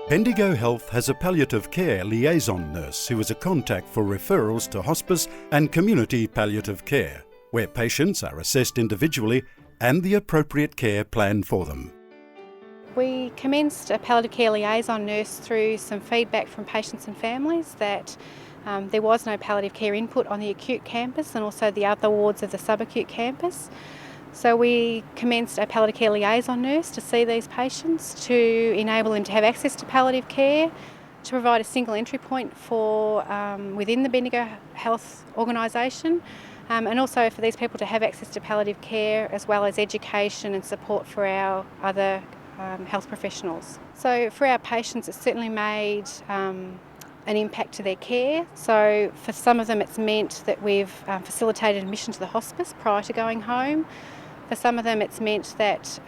Bendigo Health has a palliative care liaison nurse who is a contact for referrals to hospice and community palliative care, where patients are assessed individually and the appropriate care planned for them. We commenced a palliative care liaison nurse through some feedback from patients and families that there was no palliative care input on the acute campus and also the other wards of the subacute campus. So we commenced a palliative care liaison nurse to see these patients, to enable them to have access to palliative care, to provide a single entry point for within the Bendigo Health organisation, and also for these people to have access to palliative care as well as education and support for our other health professionals. So for our patients, it's certainly made an impact to their care. So for some of them it's meant that we've facilitated admission to the hospice prior to going home. For some of them it's meant that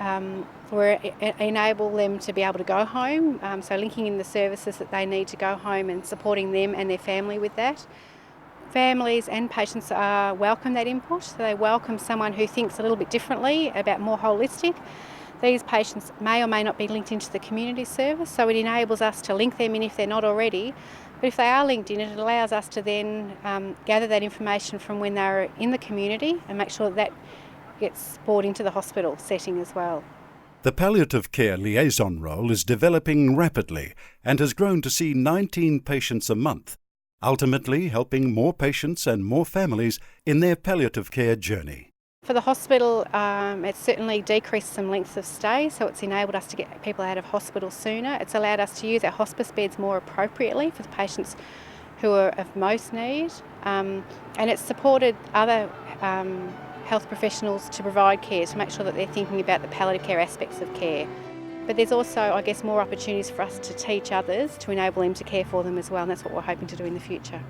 we enable them to be able to go home, so linking in the services that they need to go home and supporting them and their family with that. Families and patients welcome that input, so they welcome someone who thinks a little bit differently, about more holistic. These patients may or may not be linked into the community service, so it enables us to link them in if they're not already. But if they are linked in, it allows us to then gather that information from when they're in the community and make sure that gets brought into the hospital setting as well. The palliative care liaison role is developing rapidly and has grown to see 19 patients a month, ultimately helping more patients and more families in their palliative care journey. For the hospital, it's certainly decreased some lengths of stay, so it's enabled us to get people out of hospital sooner. It's allowed us to use our hospice beds more appropriately for the patients who are of most need, and it's supported other health professionals to provide care, to make sure that they're thinking about the palliative care aspects of care. But there's also, I guess, more opportunities for us to teach others to enable them to care for them as well, and that's what we're hoping to do in the future.